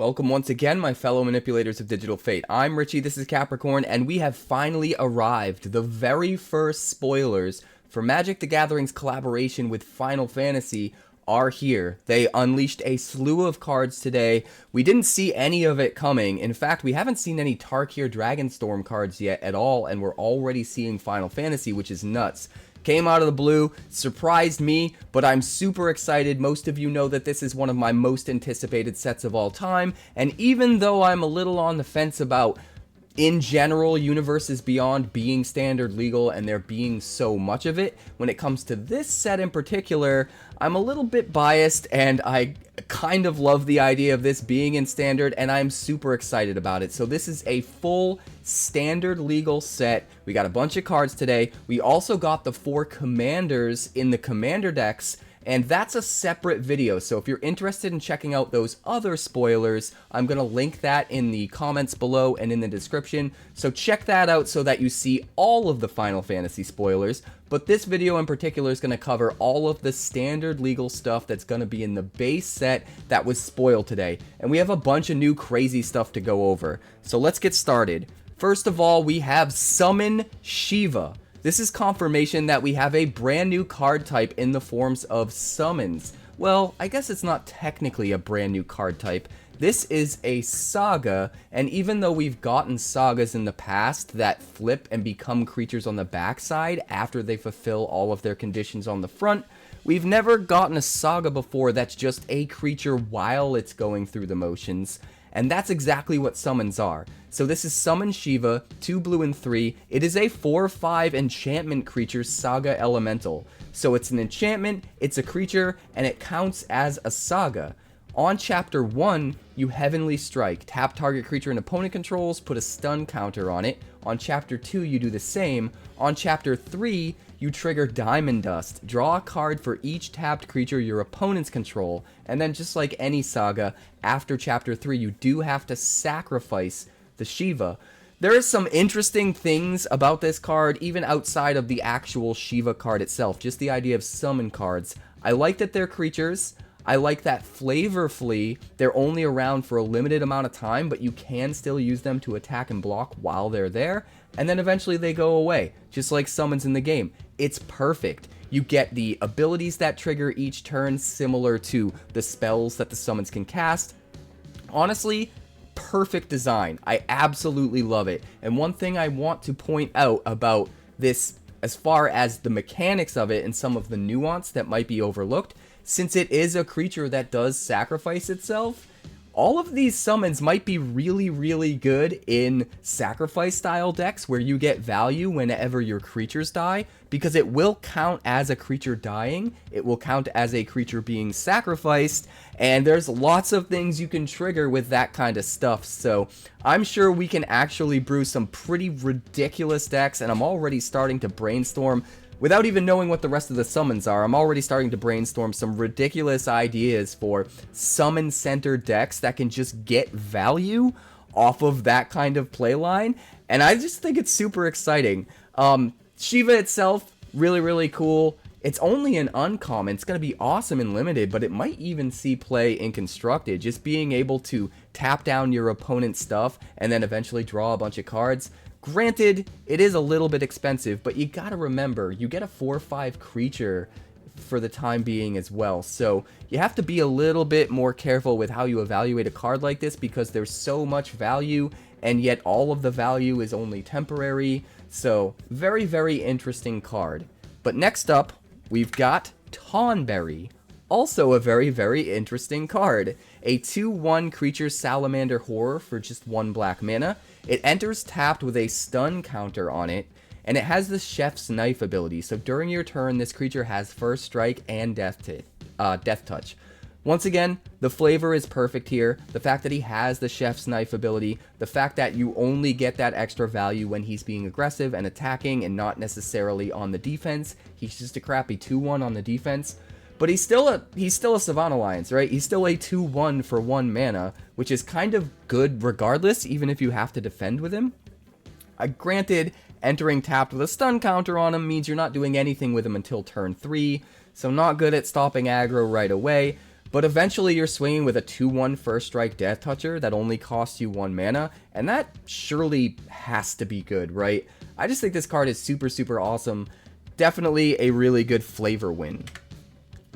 Welcome once again, my fellow manipulators of digital fate. I'm Richie, this is Capricorn, and we have finally arrived. The very first spoilers for Magic the Gathering's collaboration with Final Fantasy are here. They unleashed a slew of cards today. We didn't see any of it coming. In fact, we haven't seen any 𝑇𝑒𝑟𝑟𝑎𝑛𝑐𝑒 Dragonstorm cards yet at all, and we're already seeing Final Fantasy, which is nuts. Came out of the blue, surprised me, but I'm super excited. Most of you know that this is one of my most anticipated sets of all time, and even though I'm a little on the fence about, in general, Universes Beyond being standard legal and there being so much of it, when it comes to this set in particular, I'm a little bit biased, and I kind of love the idea of this being in standard, and I'm super excited about it. So this is a full standard legal set. We got a bunch of cards today. We also got the 4 commanders in the commander decks, and that's a separate video. So if you're interested in checking out those other spoilers, I'm going to link that in the comments below and in the description. So check that out so that you see all of the Final Fantasy spoilers. But this video in particular is going to cover all of the standard legal stuff that's going to be in the base set that was spoiled today. And we have a bunch of new crazy stuff to go over. So let's get started. First of all, we have Summon Shiva. This is confirmation that we have a brand new card type in the forms of summons. Well, I guess it's not technically a brand new card type. This is a saga, and even though we've gotten sagas in the past that flip and become creatures on the backside after they fulfill all of their conditions on the front, we've never gotten a saga before that's just a creature while it's going through the motions. And that's exactly what summons are. So this is Summon Shiva, 2 blue and 3. It is a 4/5 enchantment creature saga elemental. So it's an enchantment, it's a creature, and it counts as a saga. On chapter 1, you Heavenly Strike. Tap target creature an opponent controls, put a stun counter on it. On chapter 2, you do the same. On chapter 3, you trigger Diamond Dust. Draw a card for each tapped creature your opponents control. And then just like any saga, after chapter 3, you do have to sacrifice the Shiva. There is some interesting things about this card, even outside of the actual Shiva card itself. Just the idea of summon cards. I like that they're creatures. I like that flavorfully, they're only around for a limited amount of time, but you can still use them to attack and block while they're there, and then eventually they go away, just like summons in the game. It's perfect. You get the abilities that trigger each turn, similar to the spells that the summons can cast. Honestly, perfect design. I absolutely love it. And one thing I want to point out about this, as far as the mechanics of it and some of the nuance that might be overlooked, since it is a creature that does sacrifice itself, all of these summons might be really, really good in sacrifice style decks where you get value whenever your creatures die, because it will count as a creature dying, it will count as a creature being sacrificed, and there's lots of things you can trigger with that kind of stuff. So I'm sure we can actually brew some pretty ridiculous decks, and I'm already starting to brainstorm. Without even knowing what the rest of the summons are, I'm already starting to brainstorm some ridiculous ideas for summon-centered decks that can just get value off of that kind of playline, and I just think it's super exciting. Shiva itself, really, really cool. It's only an uncommon. It's going to be awesome in limited, but it might even see play in constructed. Just being able to tap down your opponent's stuff and then eventually draw a bunch of cards. Granted, it is a little bit expensive, but you gotta remember, you get a 4/5 creature for the time being as well. So you have to be a little bit more careful with how you evaluate a card like this, because there's so much value, and yet all of the value is only temporary. So very, very interesting card. But next up, we've got Tonberry. Also a very, very interesting card. A 2/1 creature salamander horror for just 1 black mana. It enters tapped with a stun counter on it, and it has the Chef's Knife ability. So during your turn, this creature has first strike and death touch. Once again, the flavor is perfect here. The fact that he has the Chef's Knife ability, the fact that you only get that extra value when he's being aggressive and attacking and not necessarily on the defense. He's just a crappy 2/1 on the defense. But he's still a Savant Alliance, right? He's still a 2/1 for 1 mana, which is kind of good regardless, even if you have to defend with him. Granted, entering tapped with a stun counter on him means you're not doing anything with him until turn 3, so not good at stopping aggro right away. But eventually you're swinging with a 2/1 first strike Death Toucher that only costs you 1 mana, and that surely has to be good, right? I just think this card is super, super awesome. Definitely a really good flavor win.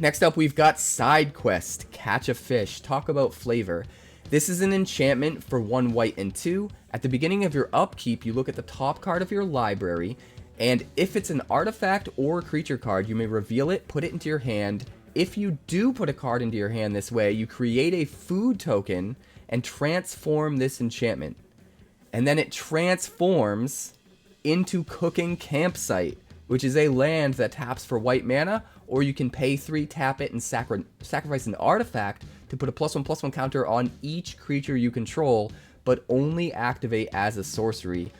Next up, we've got Side Quest, Catch a Fish. Talk about flavor. This is an enchantment for 1 white and 2. At the beginning of your upkeep, you look at the top card of your library, and if it's an artifact or creature card, you may reveal it, put it into your hand. If you do put a card into your hand this way, you create a food token and transform this enchantment. And then it transforms into Cooking Campsite, which is a land that taps for white mana, or you can pay 3, tap it, and sacrifice an artifact to put a +1/+1 counter on each creature you control, but only activate as a sorcery.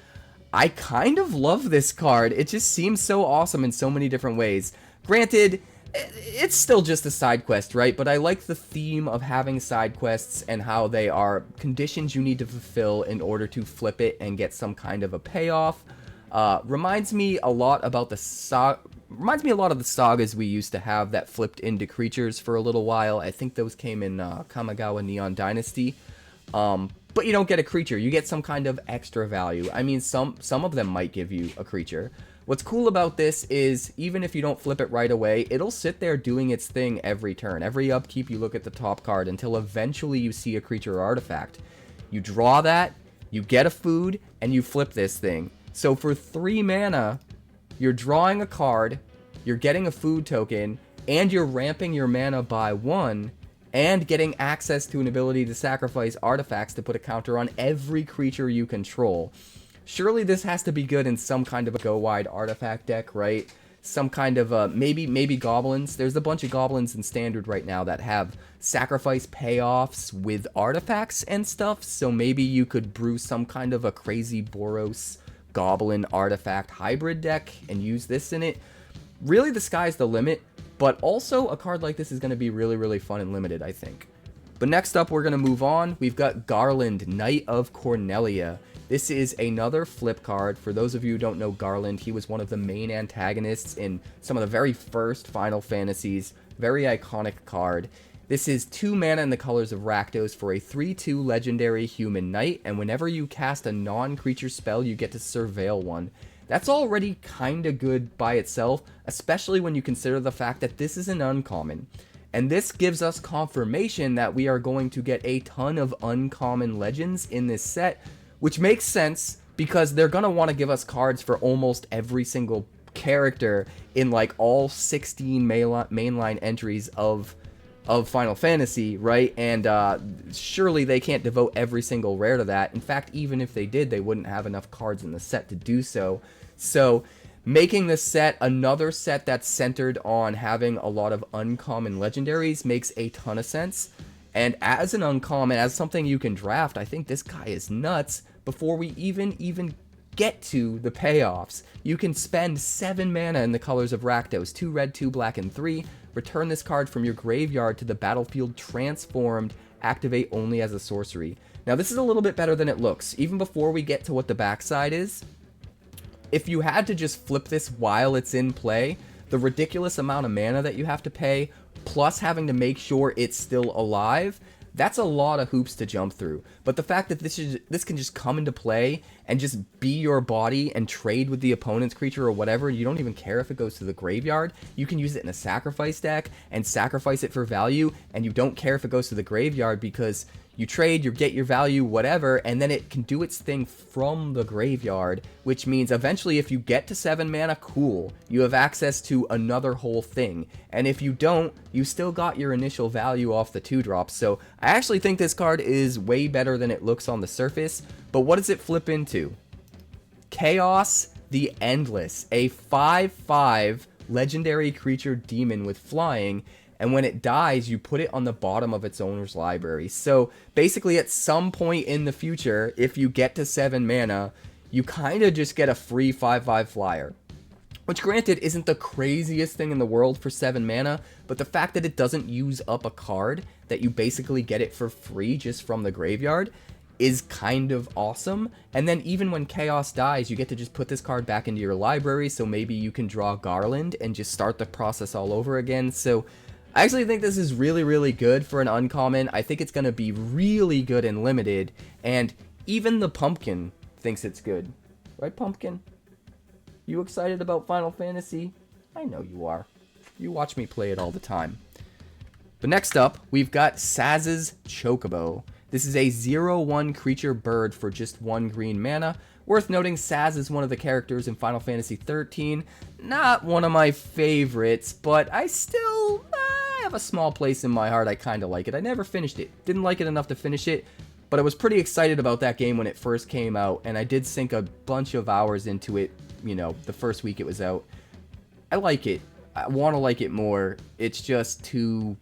I kind of love this card. It just seems so awesome in so many different ways. Granted, it's still just a side quest, right? But I like the theme of having side quests and how they are conditions you need to fulfill in order to flip it and get some kind of a payoff. Reminds me a lot of the sagas we used to have that flipped into creatures for a little while. I think those came in Kamigawa Neon Dynasty. But you don't get a creature. You get some kind of extra value. I mean, some of them might give you a creature. What's cool about this is, even if you don't flip it right away, it'll sit there doing its thing every turn. Every upkeep, you look at the top card until eventually you see a creature or artifact. You draw that, you get a food, and you flip this thing. So for 3 mana, you're drawing a card, you're getting a food token, and you're ramping your mana by 1, and getting access to an ability to sacrifice artifacts to put a counter on every creature you control. Surely this has to be good in some kind of a go-wide artifact deck, right? Some kind of, maybe goblins. There's a bunch of goblins in Standard right now that have sacrifice payoffs with artifacts and stuff, so maybe you could brew some kind of a crazy Boros goblin artifact hybrid deck and use this in it. Really, the sky's the limit, but also a card like this is going to be really, really fun and limited, I think. But next up, we're going to move on. We've got Garland, Knight of Cornelia. This is another flip card. For those of you who don't know Garland, he was one of the main antagonists in some of the very first Final Fantasies. Very iconic card. This is 2 mana in the colors of Rakdos for a 3/2 legendary human knight, and whenever you cast a non-creature spell, you get to surveil one. That's already kinda good by itself, especially when you consider the fact that this is an uncommon. And this gives us confirmation that we are going to get a ton of uncommon legends in this set, which makes sense because they're gonna want to give us cards for almost every single character in like all 16 mainline entries of Final Fantasy, right? And surely they can't devote every single rare to that. In fact, even if they did, they wouldn't have enough cards in the set to do so. So making this set another set that's centered on having a lot of uncommon legendaries makes a ton of sense. And as an uncommon, as something you can draft, I think this guy is nuts. Before we even get to the payoffs, you can spend 7 mana in the colors of Rakdos, 2 red, 2 black, and 3. Return this card from your graveyard to the battlefield transformed, activate only as a sorcery. Now this is a little bit better than it looks. Even before we get to what the backside is, if you had to just flip this while it's in play, the ridiculous amount of mana that you have to pay, plus having to make sure it's still alive, that's a lot of hoops to jump through. But the fact that this can just come into play and just be your body and trade with the opponent's creature or whatever, you don't even care if it goes to the graveyard. You can use it in a sacrifice deck and sacrifice it for value, and you don't care if it goes to the graveyard because you trade, you get your value, whatever, and then it can do its thing from the graveyard, which means eventually if you get to 7 mana, cool, you have access to another whole thing. And if you don't, you still got your initial value off the 2-drops. So I actually think this card is way better than it looks on the surface. But what does it flip into? Chaos the Endless, a 5/5 legendary creature demon with flying. And when it dies, you put it on the bottom of its owner's library. So basically at some point in the future, if you get to 7 mana, you kind of just get a free 5/5 flyer. Which granted isn't the craziest thing in the world for 7 mana, but the fact that it doesn't use up a card, that you basically get it for free just from the graveyard, is kind of awesome. And then even when Chaos dies, you get to just put this card back into your library, so maybe you can draw Garland and just start the process all over again. So I actually think this is really, really good for an uncommon. I think it's going to be really good in limited, and even the Pumpkin thinks it's good. Right, Pumpkin? You excited about Final Fantasy? I know you are. You watch me play it all the time. But next up, we've got Saz's Chocobo. This is a 0/1 creature bird for just 1 green mana. Worth noting, Saz is one of the characters in Final Fantasy XIII. Not one of my favorites, but I still have a small place in my heart. I kind of like it. I never finished it. Didn't like it enough to finish it, but I was pretty excited about that game when it first came out, and I did sink a bunch of hours into it, you know, the first week it was out. I like it. I want to like it more. It's just too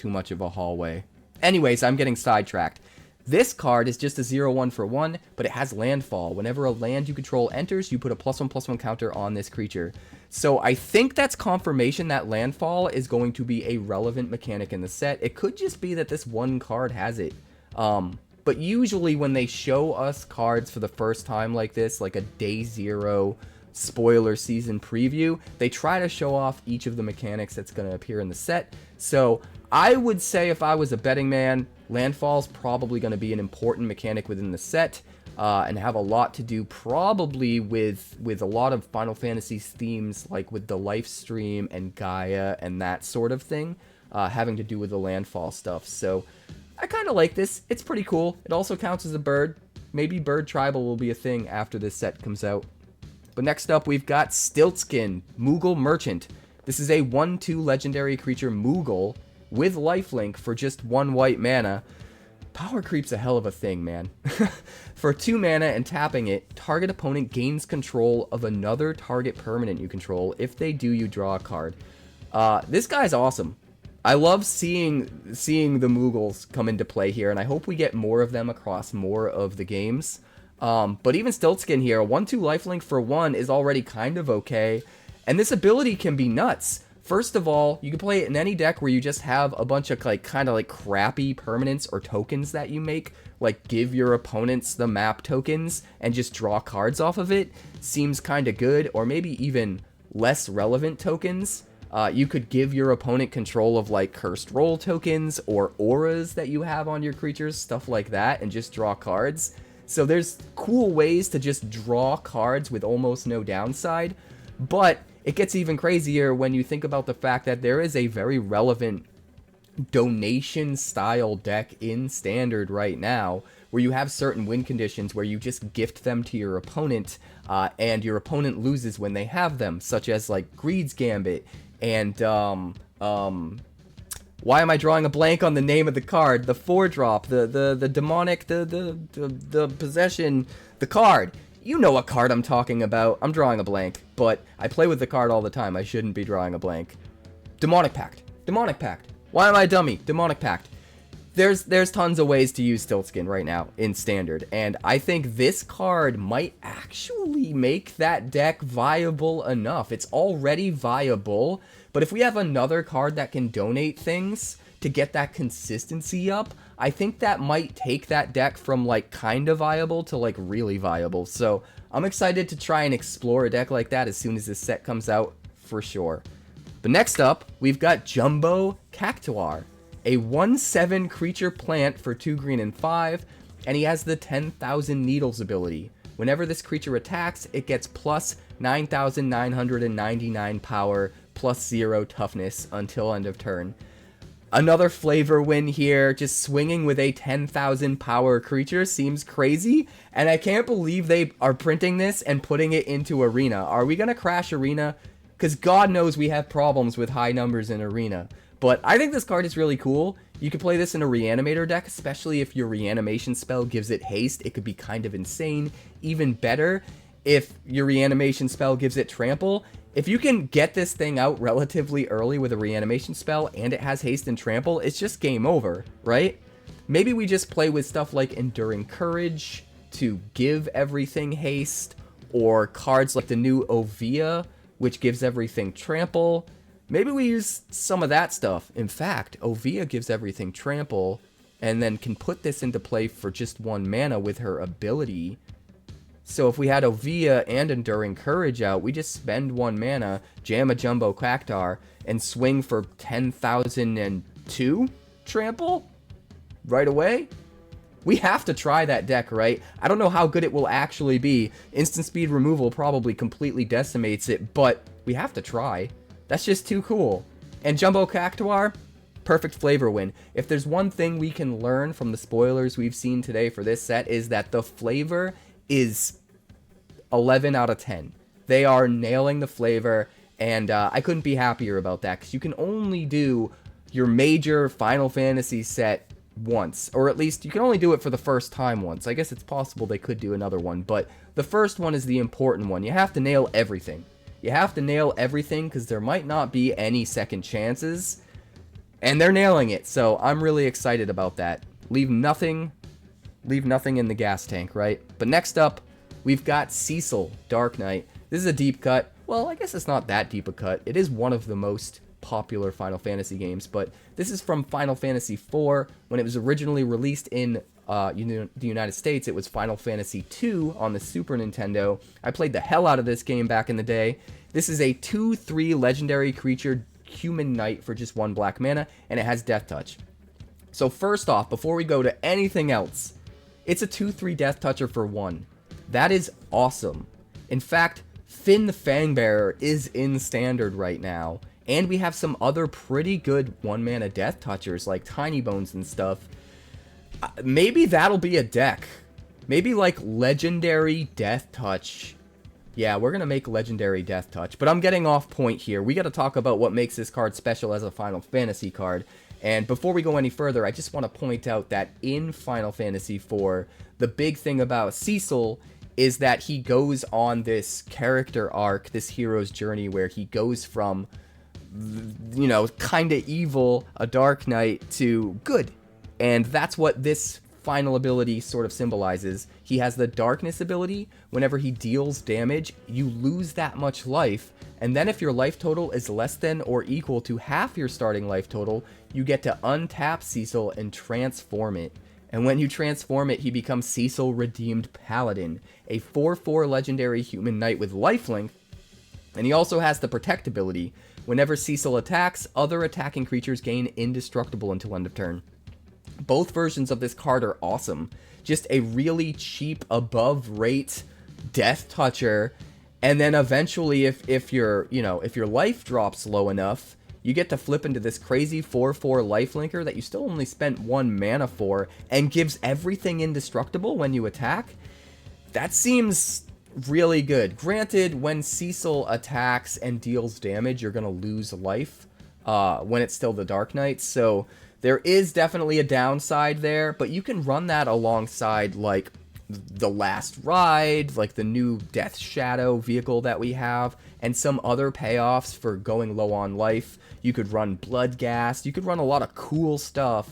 much of a hallway. Anyways, I'm getting sidetracked. This card is just a 0/1 for 1, but it has landfall. Whenever a land you control enters, you put a +1/+1 counter on this creature. So I think that's confirmation that landfall is going to be a relevant mechanic in the set. It could just be that this one card has it. But usually when they show us cards for the first time like this, like a Day 0 spoiler season preview, they try to show off each of the mechanics that's going to appear in the set. So I would say if I was a betting man, landfall's probably going to be an important mechanic within the set, and have a lot to do probably with a lot of Final Fantasy themes, like with the life stream and Gaia and that sort of thing, having to do with the landfall stuff. So I kind of like this. It's pretty cool. It also counts as a bird. Maybe bird tribal will be a thing after this set comes out. But next up, we've got Stiltskin, Moogle Merchant. This is a 1/2 legendary creature Moogle with lifelink for just 1 white mana. Power creep's a hell of a thing, man. For 2 mana and tapping it, target opponent gains control of another target permanent you control. If they do, you draw a card. This guy's awesome. I love seeing the Moogles come into play here, and I hope we get more of them across more of the games. But even Stiltskin here, 1/2 lifelink for 1 is already kind of okay. And this ability can be nuts. First of all, you can play it in any deck where you just have a bunch of kind of crappy permanents or tokens that you make. Like give your opponents the map tokens and just draw cards off of it. Seems kind of good. Or maybe even less relevant tokens. You could give your opponent control of cursed roll tokens or auras that you have on your creatures, stuff like that, and just draw cards. So there's cool ways to just draw cards with almost no downside, but it gets even crazier when you think about the fact that there is a very relevant donation style deck in Standard right now where you have certain win conditions where you just gift them to your opponent, and your opponent loses when they have them, such as Greed's Gambit and why am I drawing a blank on the name of the card? The 4-drop, the demonic, the possession, the card. You know what card I'm talking about. I'm drawing a blank, but I play with the card all the time. I shouldn't be drawing a blank. Demonic Pact. Demonic Pact. Why am I a dummy? Demonic Pact. There's tons of ways to use Stiltskin right now in Standard, and I think this card might actually make that deck viable enough. It's already viable, but if we have another card that can donate things to get that consistency up, I think that might take that deck from kind of viable to really viable. So I'm excited to try and explore a deck like that as soon as this set comes out, for sure. But next up, we've got Jumbo Cactuar, a 1/7 creature plant for 2 green and 5, and he has the 10,000 Needles ability. Whenever this creature attacks, it gets plus 9,999 power, plus 0 toughness until end of turn. Another flavor win here, just swinging with a 10,000 power creature seems crazy, and I can't believe they are printing this and putting it into Arena. Are we going to crash Arena? Because God knows we have problems with high numbers in Arena. But I think this card is really cool. You could play this in a Reanimator deck, especially if your Reanimation spell gives it haste. It could be kind of insane. Even better if your Reanimation spell gives it trample. If you can get this thing out relatively early with a Reanimation spell and it has haste and trample, it's just game over, right? Maybe we just play with stuff like Enduring Courage to give everything haste, or cards like the new Ovia, which gives everything trample. Maybe we use some of that stuff. In fact, Ovia gives everything trample, and then can put this into play for just 1 mana with her ability. So if we had Ovia and Enduring Courage out, we just spend 1 mana, jam a Jumbo Cactuar, and swing for 10,002 trample right away? We have to try that deck, right? I don't know how good it will actually be. Instant speed removal probably completely decimates it, but we have to try. That's just too cool. And Jumbo Cactuar, perfect flavor win. If there's one thing we can learn from the spoilers we've seen today for this set, is that the flavor is 11 out of 10. They are nailing the flavor, and I couldn't be happier about that, because you can only do your major Final Fantasy set once, or at least you can only do it for the first time once. I guess it's possible they could do another one, but the first one is the important one. You have to nail everything. You have to nail everything, because there might not be any second chances, and they're nailing it, so I'm really excited about that. Leave nothing in the gas tank, right? But next up, we've got Cecil, Dark Knight. This is a deep cut. Well, I guess it's not that deep a cut. It is one of the most popular Final Fantasy games, but this is from Final Fantasy IV. When it was originally released in the United States, it was Final Fantasy II on the Super Nintendo. I played the hell out of this game back in the day. This is a 2/3 legendary creature human knight for just 1 black mana, and it has Death Touch. So first off, before we go to anything else, it's a 2/3 Death Toucher for 1. That is awesome. In fact, Finn the Fangbearer is in Standard right now, and we have some other pretty good 1 mana Death Touchers like Tiny Bones and stuff. Maybe that'll be a deck. Maybe like Legendary Death Touch. Yeah, we're going to make Legendary Death Touch, but I'm getting off point here. We got to talk about what makes this card special as a Final Fantasy card. And before we go any further, I just want to point out that in Final Fantasy IV, the big thing about Cecil is that he goes on this character arc, this hero's journey, where he goes from, you know, kind of evil, a Dark Knight, to good. And that's what this final ability sort of symbolizes. He has the Darkness ability. Whenever he deals damage, you lose that much life, and then if your life total is less than or equal to half your starting life total, you get to untap Cecil and transform it. And when you transform it, he becomes Cecil Redeemed Paladin, a 4/4 legendary human knight with lifelink, and he also has the Protect ability. Whenever Cecil attacks, other attacking creatures gain indestructible until end of turn. Both versions of this card are awesome. Just a really cheap, above-rate Death Toucher, and then eventually, if your life drops low enough, you get to flip into this crazy 4/4 lifelinker that you still only spent 1 mana for, and gives everything indestructible when you attack. That seems really good. Granted, when Cecil attacks and deals damage, you're gonna lose life when it's still the Dark Knight, so there is definitely a downside there, but you can run that alongside, like, the Last Ride, like the new Death Shadow vehicle that we have, and some other payoffs for going low on life. You could run Bloodghast, you could run a lot of cool stuff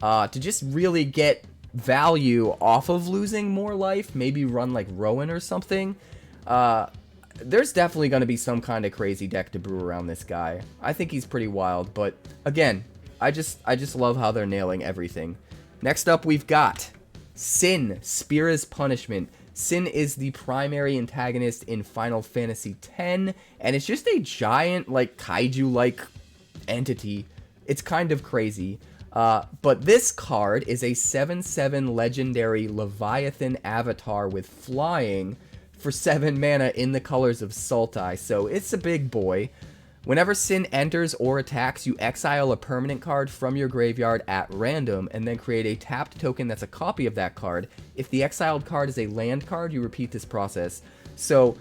to just really get value off of losing more life. Maybe run like Rowan or something. There's definitely going to be some kind of crazy deck to brew around this guy. I think he's pretty wild, but again, I just love how they're nailing everything. Next up, we've got Sin, Spira's Punishment. Sin is the primary antagonist in Final Fantasy X, and it's just a giant, like, kaiju-like entity. It's kind of crazy. But this card is a 7/7 legendary Leviathan avatar with flying for 7 mana in the colors of Sultai, so it's a big boy. Whenever Sin enters or attacks, you exile a permanent card from your graveyard at random, and then create a tapped token that's a copy of that card. If the exiled card is a land card, you repeat this process. So,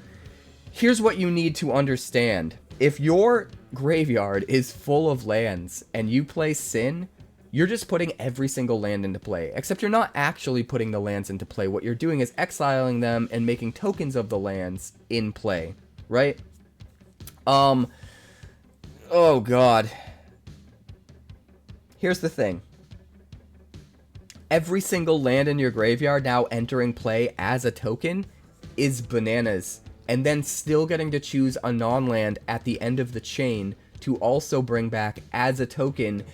here's what you need to understand. If your graveyard is full of lands, and you play Sin, you're just putting every single land into play. Except you're not actually putting the lands into play. What you're doing is exiling them and making tokens of the lands in play, right? Oh god. Here's the thing. Every single land in your graveyard now entering play as a token is bananas. And then still getting to choose a non-land at the end of the chain to also bring back as a token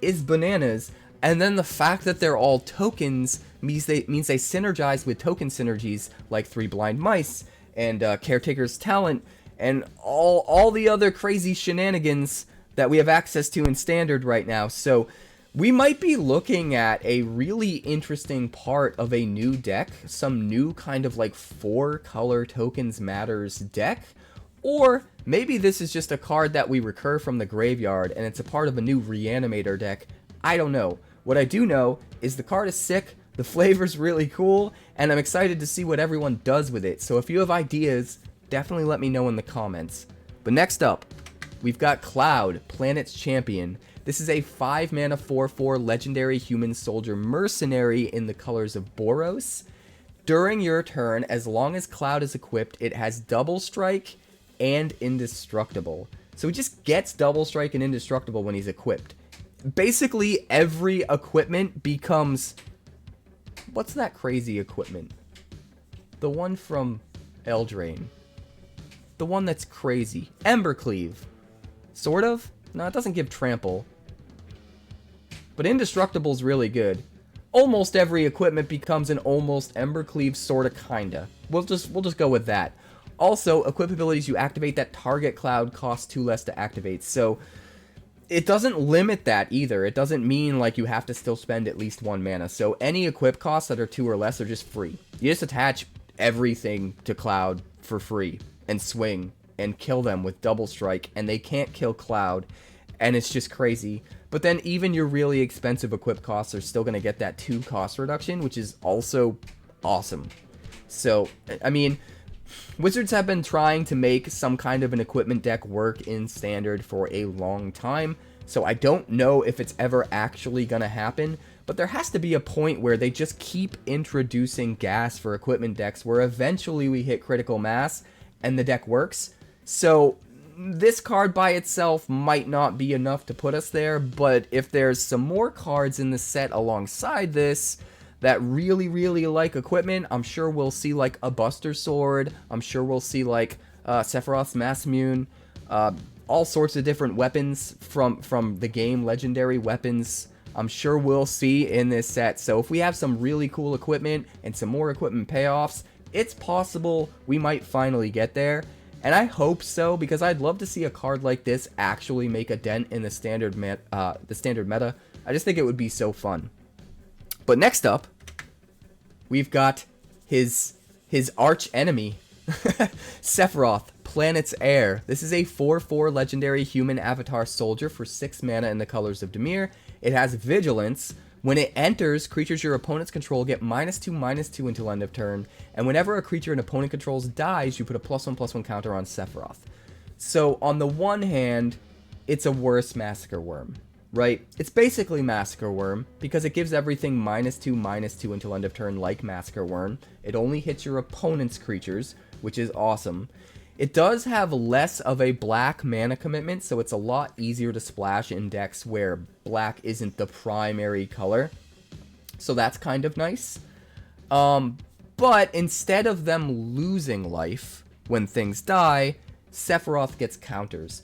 is bananas. And then the fact that they're all tokens means they synergize with token synergies like 3 Blind Mice and Caretaker's Talent and all the other crazy shenanigans that we have access to in Standard right now. So we might be looking at a really interesting part of a new deck, some new kind of like 4 color tokens matters deck, or maybe this is just a card that we recur from the graveyard and it's a part of a new Reanimator deck. I don't know. What I do know is the card is sick, the flavor's really cool, and I'm excited to see what everyone does with it. So if you have ideas, definitely let me know in the comments. But next up, we've got Cloud, Planet's Champion. This is a 5 mana 4/4 legendary human soldier mercenary in the colors of Boros. During your turn, as long as Cloud is equipped, it has double strike and indestructible. So he just gets double strike and indestructible when he's equipped. Basically, every equipment becomes... What's that crazy equipment? The one from Eldraine. The one that's crazy. Embercleave. Sort of? No, it doesn't give trample. But indestructible's really good. Almost every equipment becomes an almost Embercleave, sorta, kinda. We'll just go with that. Also, equip abilities you activate that target Cloud cost 2 less to activate. So it doesn't limit that either. It doesn't mean like you have to still spend at least 1 mana. So any equip costs that are 2 or less are just free. You just attach everything to Cloud for free and swing and kill them with double strike, and they can't kill Cloud, and it's just crazy. But then even your really expensive equip costs are still going to get that 2 cost reduction, which is also awesome. So, I mean, Wizards have been trying to make some kind of an equipment deck work in Standard for a long time, so I don't know if it's ever actually going to happen, but there has to be a point where they just keep introducing gas for equipment decks where eventually we hit critical mass and the deck works. So this card by itself might not be enough to put us there, but if there's some more cards in the set alongside this that really like equipment, I'm sure we'll see like a Buster Sword, I'm sure we'll see like Sephiroth's Mass Immune, all sorts of different weapons from the game, legendary weapons, I'm sure we'll see in this set. So if we have some really cool equipment and some more equipment payoffs, it's possible we might finally get there. And I hope so, because I'd love to see a card like this actually make a dent in the standard meta. I just think it would be so fun. But next up, we've got his arch enemy, Sephiroth, Planet's Heir. This is a 4/4 legendary human avatar soldier for 6 mana in the colors of Dimir. It has Vigilance. When it enters, creatures your opponents control get -2/-2 until end of turn, and whenever a creature an opponent controls dies, you put a +1/+1 counter on Sephiroth. So on the one hand, it's a worse Massacre Worm, right? It's basically Massacre Worm, because it gives everything -2/-2 until end of turn like Massacre Worm. It only hits your opponent's creatures, which is awesome. It does have less of a black mana commitment, so it's a lot easier to splash in decks where black isn't the primary color. So that's kind of nice. But instead of them losing life when things die, Sephiroth gets counters.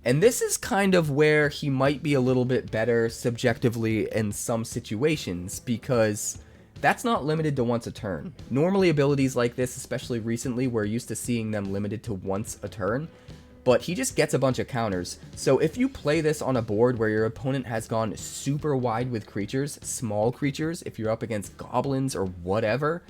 And this is kind of where he might be a little bit better subjectively in some situations, because that's not limited to once a turn. Normally abilities like this, especially recently, we're used to seeing them limited to once a turn, but he just gets a bunch of counters. So if you play this on a board where your opponent has gone super wide with creatures, small creatures, if you're up against goblins or whatever,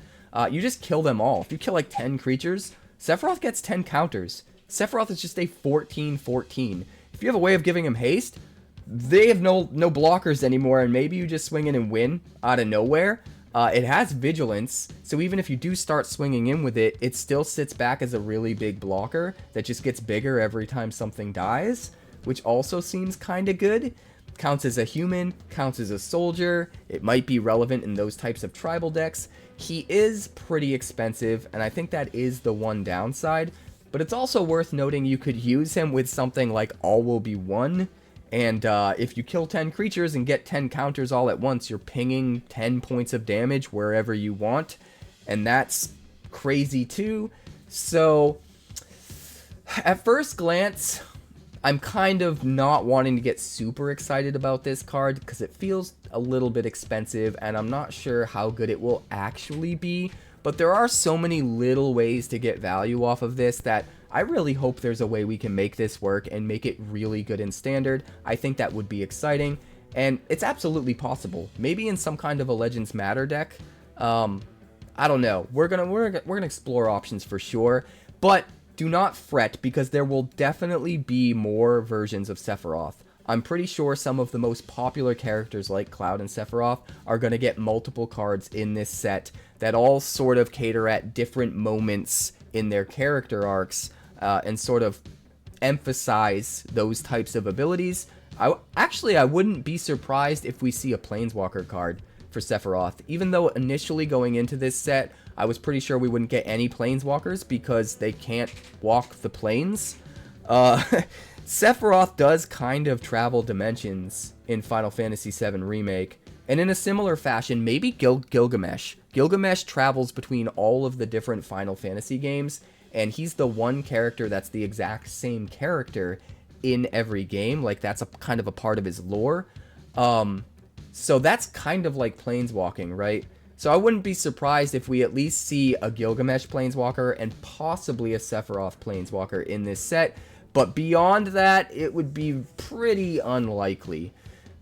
you just kill them all. If you kill like 10 creatures, Sephiroth gets 10 counters. Sephiroth is just a 14/14. If you have a way of giving him haste, they have no blockers anymore, and maybe you just swing in and win out of nowhere. It has Vigilance, so even if you do start swinging in with it, it still sits back as a really big blocker that just gets bigger every time something dies, which also seems kind of good. Counts as a human, counts as a soldier, it might be relevant in those types of tribal decks. He is pretty expensive, and I think that is the one downside, but it's also worth noting you could use him with something like All Will Be One. And if you kill 10 creatures and get 10 counters all at once, you're pinging 10 points of damage wherever you want. And that's crazy too. So, at first glance, I'm kind of not wanting to get super excited about this card because it feels a little bit expensive and I'm not sure how good it will actually be. But there are so many little ways to get value off of this that I really hope there's a way we can make this work and make it really good in Standard. I think that would be exciting, and it's absolutely possible. Maybe in some kind of a Legends Matter deck. I don't know. We're gonna explore options for sure, but do not fret because there will definitely be more versions of Sephiroth. I'm pretty sure some of the most popular characters like Cloud and Sephiroth are going to get multiple cards in this set that all sort of cater at different moments in their character arcs and sort of emphasize those types of abilities. I wouldn't be surprised if we see a Planeswalker card for Sephiroth, even though initially going into this set, I was pretty sure we wouldn't get any Planeswalkers because they can't walk the planes. Sephiroth does kind of travel dimensions in Final Fantasy VII Remake, and in a similar fashion, maybe Gilgamesh. Gilgamesh travels between all of the different Final Fantasy games, and he's the one character that's the exact same character in every game. Like, that's a kind of a part of his lore. So that's kind of like planeswalking, right? So I wouldn't be surprised if we at least see a Gilgamesh planeswalker and possibly a Sephiroth planeswalker in this set. But beyond that, it would be pretty unlikely.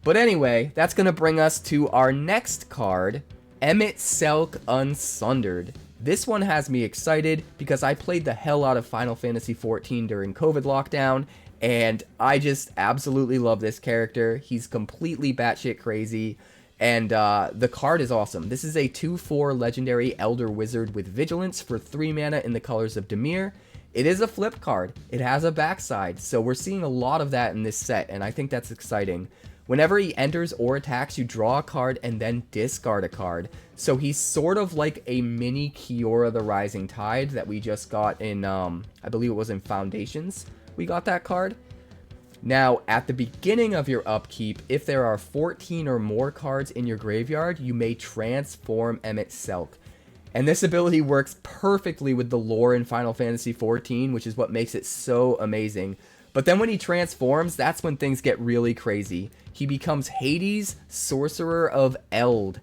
But anyway, that's going to bring us to our next card, Emet-Selch Unsundered. This one has me excited because I played the hell out of Final Fantasy XIV during COVID lockdown, and I just absolutely love this character. He's completely batshit crazy, and the card is awesome. This is a 2/4 legendary Elder Wizard with Vigilance for 3 mana in the colors of Dimir. It is a flip card. It has a backside, so we're seeing a lot of that in this set, and I think that's exciting. Whenever he enters or attacks, you draw a card and then discard a card. So he's sort of like a mini Kiora the Rising Tide that we just got in, I believe it was in Foundations. We got that card. Now, at the beginning of your upkeep, if there are 14 or more cards in your graveyard, you may transform Emet-Selch. And this ability works perfectly with the lore in Final Fantasy XIV, which is what makes it so amazing. But then when he transforms, that's when things get really crazy. He becomes Hades, Sorcerer of Eld.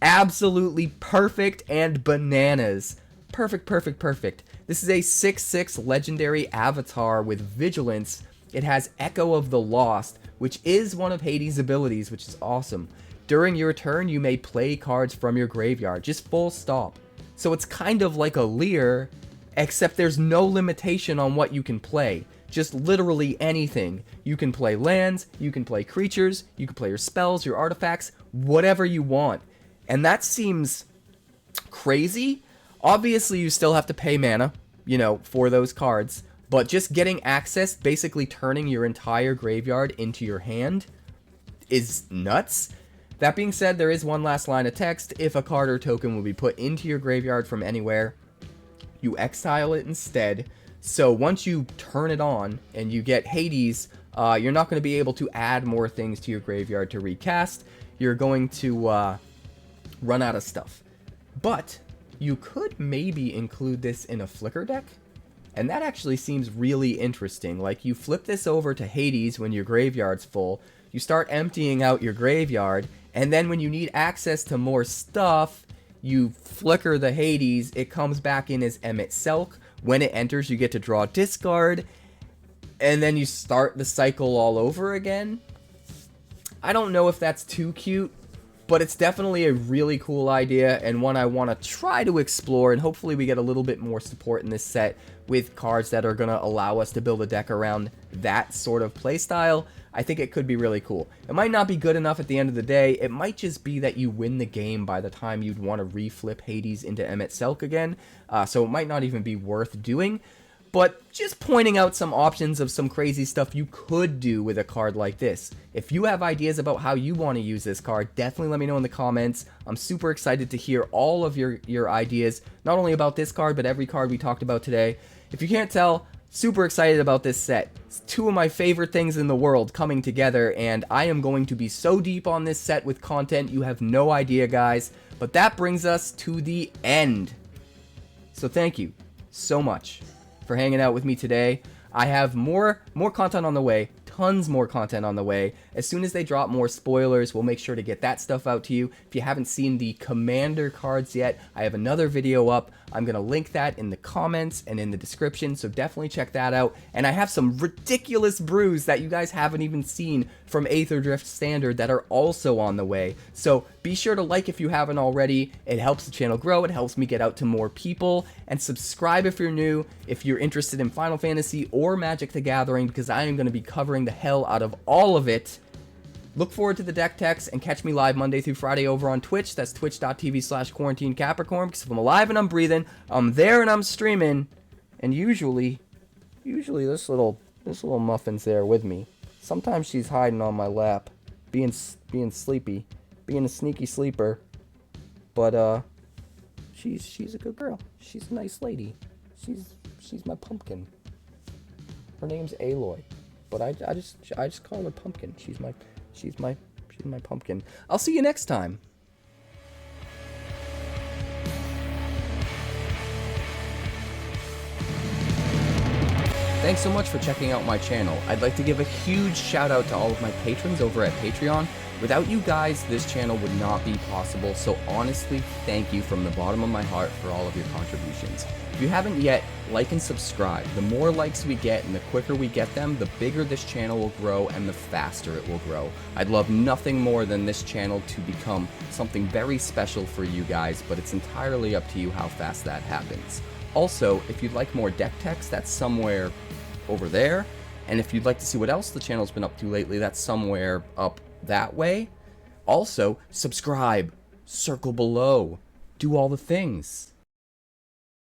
Absolutely perfect and bananas. Perfect, perfect, perfect. This is a 6/6 legendary avatar with Vigilance. It has Echo of the Lost, which is one of Hades' abilities, which is awesome. During your turn, you may play cards from your graveyard, just full stop. So it's kind of like a Leer, except there's no limitation on what you can play. Just literally anything. You can play lands, you can play creatures, you can play your spells, your artifacts, whatever you want. And that seems crazy. Obviously, you still have to pay mana, you know, for those cards. But just getting access, basically turning your entire graveyard into your hand, is nuts. That being said, there is one last line of text. If a card or token will be put into your graveyard from anywhere, you exile it instead. So once you turn it on and you get Hades, you're not going to be able to add more things to your graveyard to recast. You're going to run out of stuff. But you could maybe include this in a Flicker deck. And that actually seems really interesting. Like, you flip this over to Hades when your graveyard's full. You start emptying out your graveyard. And then when you need access to more stuff, you flicker the Hades. It comes back in as Emet-Selch. When it enters, you get to draw discard. And then you start the cycle all over again. I don't know if that's too cute, but it's definitely a really cool idea and one I want to try to explore, and hopefully we get a little bit more support in this set with cards that are going to allow us to build a deck around that sort of playstyle. I think it could be really cool. It might not be good enough at the end of the day. It might just be that you win the game by the time you'd want to reflip Hades into Emet-Selch again, so it might not even be worth doing. But just pointing out some options of some crazy stuff you could do with a card like this. If you have ideas about how you want to use this card, definitely let me know in the comments. I'm super excited to hear all of your ideas, not only about this card, but every card we talked about today. If you can't tell, super excited about this set. It's two of my favorite things in the world coming together, and I am going to be so deep on this set with content, you have no idea, guys. But that brings us to the end. So thank you so much for hanging out with me today. I have more content on the way, tons more content on the way. As soon as they drop more spoilers, we'll make sure to get that stuff out to you. If you haven't seen the Commander cards yet, I have another video up. I'm going to link that in the comments and in the description, so definitely check that out. And I have some ridiculous brews that you guys haven't even seen from Aether Drift Standard that are also on the way. So be sure to like if you haven't already. It helps the channel grow, it helps me get out to more people. And subscribe if you're new, if you're interested in Final Fantasy or Magic the Gathering, because I am going to be covering the hell out of all of it. Look forward to the deck techs and catch me live Monday through Friday over on Twitch. That's twitch.tv/QuarantineCapricorn, because if I'm alive and I'm breathing, I'm there and I'm streaming. And usually this little muffin's there with me. Sometimes she's hiding on my lap, being sleepy, being a sneaky sleeper. But she's a good girl. She's a nice lady. She's my pumpkin. Her name's Aloy, but I just call her Pumpkin. She's my pumpkin. I'll see you next time. Thanks so much for checking out my channel. I'd like to give a huge shout out to all of my patrons over at Patreon. Without you guys, this channel would not be possible, so honestly, thank you from the bottom of my heart for all of your contributions. If you haven't yet, like and subscribe. The more likes we get and the quicker we get them, the bigger this channel will grow and the faster it will grow. I'd love nothing more than this channel to become something very special for you guys, but it's entirely up to you how fast that happens. Also, if you'd like more deck techs, that's somewhere over there. And if you'd like to see what else the channel's been up to lately, that's somewhere up that way. Also, subscribe, circle below, do all the things.